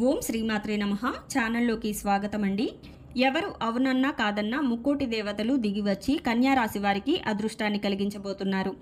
ఓం శ్రీమాత్రే నమః. ఛానల్లోకి స్వాగతం అండి. ఎవరు అవునన్నా కాదన్నా ముక్కోటి దేవతలు దిగివచ్చి కన్యా రాశి వారికి అదృష్టాన్ని కలిగించబోతున్నారు.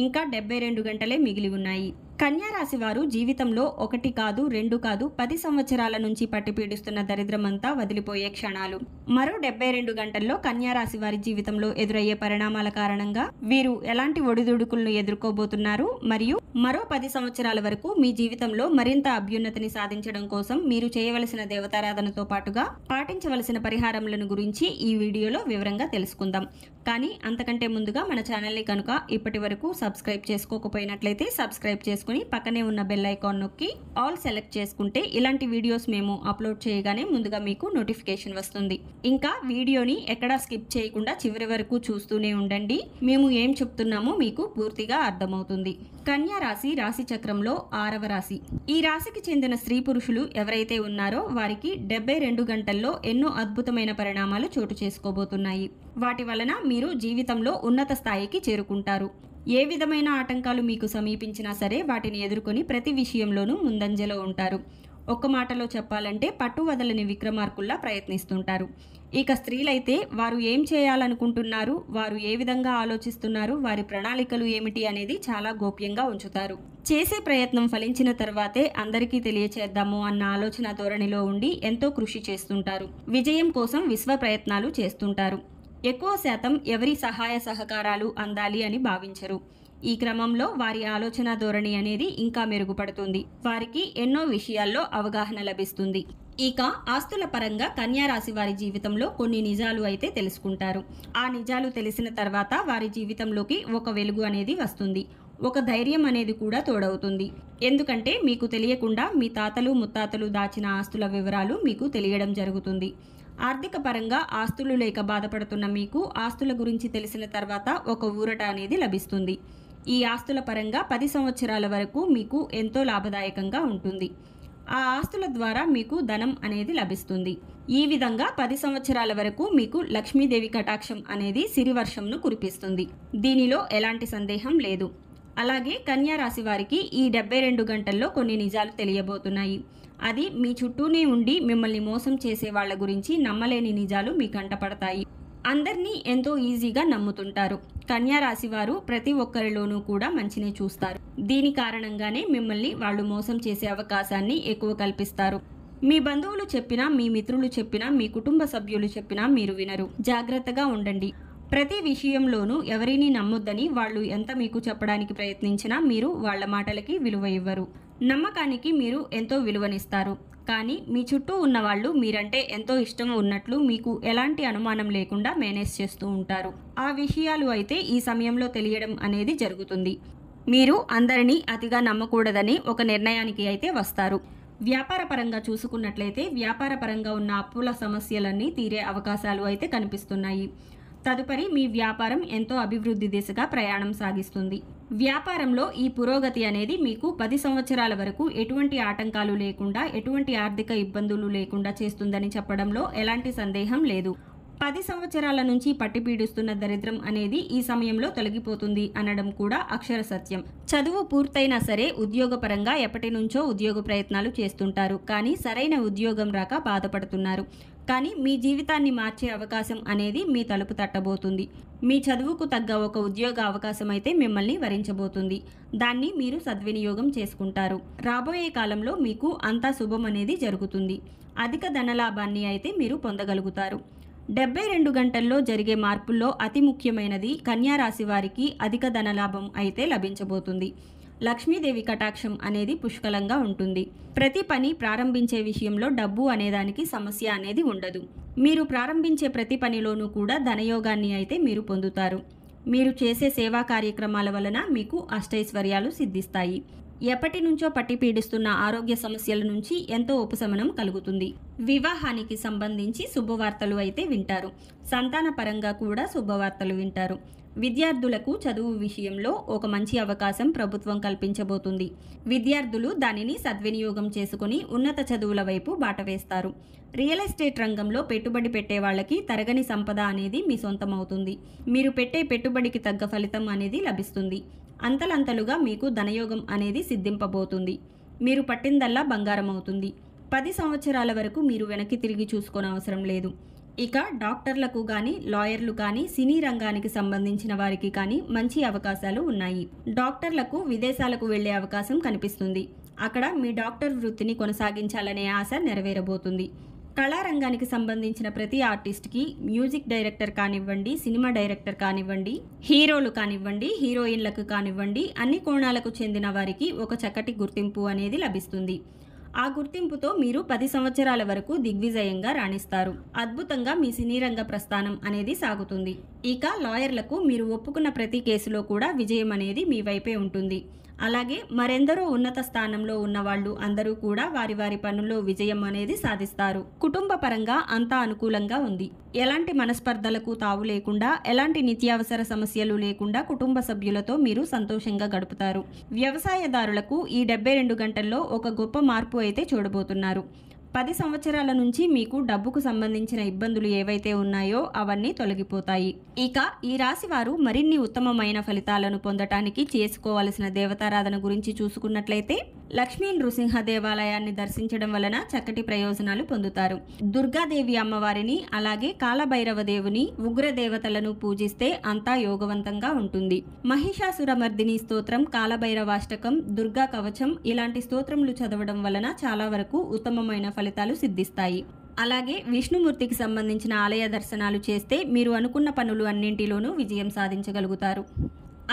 ఇంకా 72 గంటలే మిగిలి ఉన్నాయి. కన్యా రాశి వారు జీవితంలో 1 కాదు 2 కాదు 10 సంవత్సరాల నుంచి పట్టిపీడిస్తున్న దరిద్రమంతా వదిలిపోయే క్షణాలు. మరో 72 గంటల్లో కన్యా రాశి వారి జీవితంలో ఎదురయ్యే పరిణామాల కారణంగా వీరు ఎలాంటి ఒడిదుడుకులను ఎదుర్కోబోతున్నారు, మరియు మరో 10 సంవత్సరాల వరకు మీ జీవితంలో మరింత అభ్యున్నతిని సాధించడం కోసం మీరు చేయవలసిన దేవతారాధనతో పాటుగా పాటించవలసిన పరిహారములను గురించి ఈ వీడియోలో వివరంగా తెలుసుకుందాం. కానీ అంతకంటే ముందుగా మన ఛానల్ని కనుక ఇప్పటి వరకు సబ్స్క్రైబ్ చేసుకోకపోయినట్లయితే సబ్స్క్రైబ్ చేసుకుని పక్కనే ఉన్న బెల్ ఐకాన్ నొక్కి ఆల్ సెలెక్ట్ చేసుకుంటే ఇలాంటి వీడియోస్ మేము అప్లోడ్ చేయగానే ముందుగా మీకు నోటిఫికేషన్ వస్తుంది. ఇంకా వీడియోని ఎక్కడా స్కిప్ చేయకుండా చివరి వరకు చూస్తూనే ఉండండి. మేము ఏం చెప్తున్నామో మీకు పూర్తిగా అర్థమవుతుంది. కన్యా రాశి రాశి చక్రంలో 6వ రాశి. ఈ రాశికి చెందిన స్త్రీ పురుషులు ఎవరైతే ఉన్నారో వారికి 72 గంటల్లో ఎన్నో అద్భుతమైన పరిణామాలు చోటు చేసుకోబోతున్నాయి. వాటి వలన మీరు జీవితంలో ఉన్నత స్థాయికి చేరుకుంటారు. ఏ విధమైన ఆటంకాలు మీకు సమీపించినా సరే వాటిని ఎదుర్కొని ప్రతి విషయంలోనూ ముందంజలో ఉంటారు. ఒక్క మాటలో చెప్పాలంటే పట్టు వదలని విక్రమార్కుల్లా ప్రయత్నిస్తుంటారు. ఇక స్త్రీలైతే వారు ఏం చేయాలనుకుంటున్నారు, వారు ఏ విధంగా ఆలోచిస్తున్నారు, వారి ప్రణాళికలు ఏమిటి అనేది చాలా గోప్యంగా ఉంచుతారు. చేసే ప్రయత్నం ఫలించిన తర్వాతే అందరికీ తెలియచేద్దాము అన్న ఆలోచన ధోరణిలో ఉండి ఎంతో కృషి చేస్తుంటారు. విజయం కోసం విశ్వ ప్రయత్నాలు చేస్తుంటారు. ఎక్కువ శాతం ఎవరి సహాయ సహకారాలు అందాలి అని భావించరు. ఈ క్రమంలో వారి ఆలోచన ధోరణి అనేది ఇంకా మెరుగుపడుతుంది. వారికి ఎన్నో విషయాల్లో అవగాహన లభిస్తుంది. ఇక ఆస్తుల పరంగా కన్యా రాశి వారి జీవితంలో కొన్ని నిజాలు అయితే తెలుసుకుంటారు. ఆ నిజాలు తెలిసిన తర్వాత వారి జీవితంలోకి ఒక వెలుగు అనేది వస్తుంది. ఒక ధైర్యం అనేది కూడా తోడవుతుంది. ఎందుకంటే మీకు తెలియకుండా మీ తాతలు ముత్తాతలు దాచిన ఆస్తుల వివరాలు మీకు తెలియడం జరుగుతుంది. ఆర్థిక పరంగా ఆస్తులు లేక బాధపడుతున్న మీకు ఆస్తుల గురించి తెలిసిన తర్వాత ఒక ఊరట అనేది లభిస్తుంది. ఈ ఆస్తుల పరంగా 10 సంవత్సరాల వరకు మీకు ఎంతో లాభదాయకంగా ఉంటుంది. ఆ ఆస్తుల ద్వారా మీకు ధనం అనేది లభిస్తుంది. ఈ విధంగా 10 సంవత్సరాల వరకు మీకు లక్ష్మీదేవి కటాక్షం అనేది సిరివర్షంను కురిపిస్తుంది. దీనిలో ఎలాంటి సందేహం లేదు. అలాగే కన్యా రాశి వారికి ఈ 72 గంటల్లో కొన్ని నిజాలు తెలియబోతున్నాయి. అది మీ చుట్టూనే ఉండి మిమ్మల్ని మోసం చేసే వాళ్ళ గురించి నమ్మలేని నిజాలు మీ కంటపడతాయి. అందరినీ ఎంతో ఈజీగా నమ్ముతుంటారు. కన్యా రాశి వారు ప్రతి ఒక్కరిలోనూ కూడా మంచినే చూస్తారు. దీని కారణంగానే మిమ్మల్ని వాళ్ళు మోసం చేసే అవకాశాన్ని ఎక్కువ కల్పిస్తారు. మీ బంధువులు చెప్పినా, మీ మిత్రులు చెప్పినా, మీ కుటుంబ సభ్యులు చెప్పినా మీరు వినరు. జాగ్రత్తగా ఉండండి. ప్రతి విషయంలోనూ ఎవరిని నమ్మొద్దని వాళ్ళు ఎంత మీకు చెప్పడానికి ప్రయత్నించినా మీరు వాళ్ళ మాటలకి విలువ ఇవ్వరు. నమ్మకానికి మీరు ఎంతో విలువనిస్తారు. కానీ మీ చుట్టూ ఉన్న వాళ్ళు మీరంటే ఎంతో ఇష్టం ఉన్నట్లు మీకు ఎలాంటి అనుమానం లేకుండా మేనేజ్ చేస్తూ ఉంటారు. ఆ విషయాలు అయితే ఈ సమయంలో తెలియడం అనేది జరుగుతుంది. మీరు అందరినీ అతిగా నమ్మకూడదని ఒక నిర్ణయానికి అయితే వస్తారు. వ్యాపార పరంగా చూసుకున్నట్లయితే వ్యాపార పరంగా ఉన్న అప్పుల సమస్యలన్నీ తీరే అవకాశాలు అయితే కనిపిస్తున్నాయి. తదుపరి మీ వ్యాపారం ఎంతో అభివృద్ధి దిశగా ప్రయాణం సాగిస్తుంది. వ్యాపారంలో ఈ పురోగతి అనేది మీకు 10 సంవత్సరాల వరకు ఎటువంటి ఆటంకాలు లేకుండా, ఎటువంటి ఆర్థిక ఇబ్బందులు లేకుండా చేస్తుందని చెప్పడంలో ఎలాంటి సందేహం లేదు. 10 సంవత్సరాల నుంచి పట్టిపీడిస్తున్న దరిద్రం అనేది ఈ సమయంలో తొలగిపోతుంది అనడం కూడా అక్షర సత్యం. చదువు పూర్తయినా సరే ఉద్యోగపరంగా ఎప్పటి నుంచో ఉద్యోగ ప్రయత్నాలు చేస్తుంటారు. కానీ సరైన ఉద్యోగం రాక బాధపడుతున్నారు. కానీ మీ జీవితాన్ని మార్చే అవకాశం అనేది మీ తలుపు తట్టబోతుంది. మీ చదువుకు తగ్గ ఒక ఉద్యోగ అవకాశం అయితే మిమ్మల్ని వరించబోతుంది. దాన్ని మీరు సద్వినియోగం చేసుకుంటారు. రాబోయే కాలంలో మీకు అంతా శుభం అనేది జరుగుతుంది. అధిక ధనలాభాన్ని అయితే మీరు పొందగలుగుతారు. 72 గంటల్లో జరిగే మార్పుల్లో అతి ముఖ్యమైనది కన్యా రాశి వారికి అధిక ధనలాభం అయితే లభించబోతుంది. లక్ష్మీదేవి కటాక్షం అనేది పుష్కలంగా ఉంటుంది. ప్రతి పని ప్రారంభించే విషయంలో డబ్బు అనేదానికి సమస్య అనేది ఉండదు. మీరు ప్రారంభించే ప్రతి పనిలోనూ కూడా ధనయోగాన్ని అయితే మీరు పొందుతారు. మీరు చేసే సేవా కార్యక్రమాల వలన మీకు అష్టైశ్వర్యాలు సిద్ధిస్తాయి. ఎప్పటి నుంచో పట్టి పీడిస్తున్న ఆరోగ్య సమస్యల నుంచి ఎంతో ఉపశమనం కలుగుతుంది. వివాహానికి సంబంధించి శుభవార్తలు అయితే వింటారు. సంతాన పరంగా కూడా శుభవార్తలు వింటారు. విద్యార్థులకు చదువు విషయంలో ఒక మంచి అవకాశం ప్రభుత్వం కల్పించబోతుంది. విద్యార్థులు దానిని సద్వినియోగం చేసుకుని ఉన్నత చదువుల వైపు బాట వేస్తారు. రియల్ ఎస్టేట్ రంగంలో పెట్టుబడి పెట్టే వాళ్ళకి తరగని సంపద అనేది మీ సొంతమవుతుంది. మీరు పెట్టే పెట్టుబడికి తగ్గ ఫలితం అనేది లభిస్తుంది. అంతలంతలుగా మీకు ధనయోగం అనేది సిద్ధింపబోతుంది. మీరు పట్టిందల్లా బంగారం అవుతుంది. 10 సంవత్సరాల వరకు మీరు వెనక్కి తిరిగి చూసుకోనవసరం లేదు. ఇక డాక్టర్లకు కానీ, లాయర్లు కానీ, సినీ రంగానికి సంబంధించిన వారికి కానీ మంచి అవకాశాలు ఉన్నాయి. డాక్టర్లకు విదేశాలకు వెళ్లే అవకాశం కనిపిస్తుంది. అక్కడ మీ డాక్టర్ వృత్తిని కొనసాగించాలనే ఆశ నెరవేరబోతుంది. కళారంగానికి సంబంధించిన ప్రతి ఆర్టిస్ట్కి మ్యూజిక్ డైరెక్టర్ కానివ్వండి, సినిమా డైరెక్టర్ కానివ్వండి, హీరోలు కానివ్వండి, హీరోయిన్లకు కానివ్వండి, అన్ని కోణాలకు చెందిన వారికి ఒక చక్కటి గుర్తింపు అనేది లభిస్తుంది. ఆ గుర్తింపుతో మీరు 10 సంవత్సరాల వరకు దిగ్విజయంగా రాణిస్తారు. అద్భుతంగా మీ సినీ రంగ ప్రస్థానం అనేది సాగుతుంది. ఇక లాయర్లకు మీరు ఒప్పుకున్న ప్రతి కేసులో కూడా విజయం అనేది మీ వైపే ఉంటుంది. అలాగే మరెందరో ఉన్నత స్థానంలో ఉన్న వాళ్ళు అందరూ కూడా వారి వారి పనుల్లో విజయం అనేది సాధిస్తారు. కుటుంబ పరంగా అంతా అనుకూలంగా ఉంది. ఎలాంటి మనస్పర్ధలకు తావు లేకుండా, ఎలాంటి నిత్యావసర సమస్యలు లేకుండా కుటుంబ సభ్యులతో మీరు సంతోషంగా గడుపుతారు. వ్యవసాయదారులకు ఈ 72 గంటల్లో ఒక గొప్ప మార్పు అయితే చూడబోతున్నారు. 10 సంవత్సరాల నుంచి మీకు డబ్బుకు సంబంధించిన ఇబ్బందులు ఏవైతే ఉన్నాయో అవన్నీ తొలగిపోతాయి. ఇక ఈ రాశి వారు మరిన్ని ఉత్తమమైన ఫలితాలను పొందటానికి చేసుకోవలసిన దేవతారాధన గురించి చూసుకున్నట్లయితే లక్ష్మీ నృసింహ దేవాలయాన్ని దర్శించడం వలన చక్కటి ప్రయోజనాలు పొందుతారు. దుర్గాదేవి అమ్మవారిని, అలాగే కాలభైరవ దేవుని, ఉగ్ర దేవతలను పూజిస్తే అంతా యోగవంతంగా ఉంటుంది. మహిషాసురమర్దిని స్తోత్రం, కాలభైరవాష్టకం, దుర్గా కవచం ఇలాంటి స్తోత్రములు చదవడం వలన చాలా వరకు ఉత్తమమైన ఫలితాలు సిద్ధిస్తాయి. అలాగే విష్ణుమూర్తికి సంబంధించిన ఆలయ దర్శనాలు చేస్తే మీరు అనుకున్న పనులు అన్నింటిలోనూ విజయం సాధించగలుగుతారు.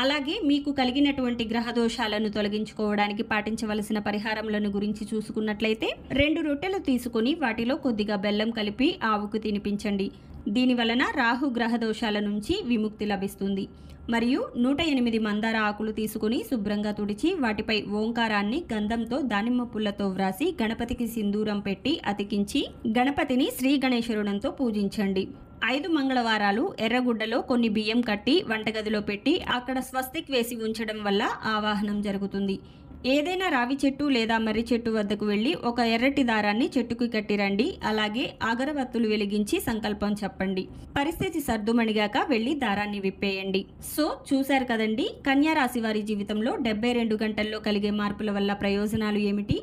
అలాగే మీకు కలిగినటువంటి గ్రహ దోషాలను తొలగించుకోవడానికి పాటించవలసిన పరిహారములను గురించి చూసుకున్నట్లయితే 2 రొట్టెలు తీసుకుని వాటిలో కొద్దిగా బెల్లం కలిపి ఆవుకు తినిపించండి. దీని వలన రాహు గ్రహ దోషాల నుంచి విముక్తి లభిస్తుంది. మరియు 108 మందార ఆకులు తీసుకుని శుభ్రంగా తుడిచి వాటిపై ఓంకారాన్ని గంధంతో దానిమ్మ పుల్లతో వ్రాసి గణపతికి సింధూరం పెట్టి అతికించి గణపతిని శ్రీ గణేశరుడంతో పూజించండి. 5 మంగళవారాలు ఎర్రగుడ్డలో కొన్ని బియ్యం కట్టి వంటగదిలో పెట్టి అక్కడ స్వస్తిక్ వేసి ఉంచడం వల్ల ఆవాహనం జరుగుతుంది. ఏదైనా రావి చెట్టు లేదా మర్రి చెట్టు వద్దకు వెళ్ళి ఒక ఎర్రటి దారాన్ని చెట్టుకు కట్టిరండి. అలాగే అగరవత్తులు వెలిగించి సంకల్పం చెప్పండి. పరిస్థితి సర్దుమణిగాక వెళ్ళి దారాన్ని విప్పేయండి. సో చూశారు కదండి, కన్యా రాశి వారి జీవితంలో 72 గంటల్లో కలిగే మార్పుల వల్ల ప్రయోజనాలు ఏమిటి?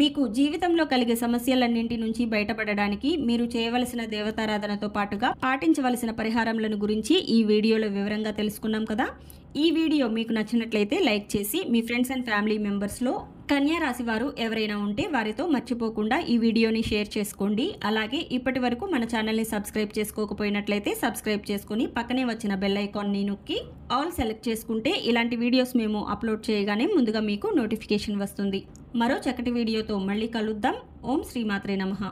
మీకు జీవితంలో కలిగే సమస్యలన్నింటి నుంచి బయటపడడానికి మీరు చేయవలసిన దేవతారాధనతో పాటుగా పాటించవలసిన పరిహారములను గురించి ఈ వీడియోలో వివరంగా తెలుసుకున్నాం కదా. ఈ వీడియో మీకు నచ్చినట్లయితే లైక్ చేసి మీ ఫ్రెండ్స్ అండ్ ఫ్యామిలీ మెంబర్స్లో కన్యా రాశి వారు ఎవరైనా ఉంటే వారితో మర్చిపోకుండా ఈ వీడియోని షేర్ చేసుకోండి. అలాగే ఇప్పటి వరకు మన ఛానల్ని సబ్స్క్రైబ్ చేసుకోకపోయినట్లయితే సబ్స్క్రైబ్ చేసుకుని పక్కనే వచ్చిన బెల్ ఐకాన్ని నొక్కి ఆల్ సెలెక్ట్ చేసుకుంటే ఇలాంటి వీడియోస్ మేము అప్లోడ్ చేయగానే ముందుగా మీకు నోటిఫికేషన్ వస్తుంది. మరో చక్కటి వీడియోతో మళ్ళీ కలుద్దాం. ఓం శ్రీమాత్రే నమః.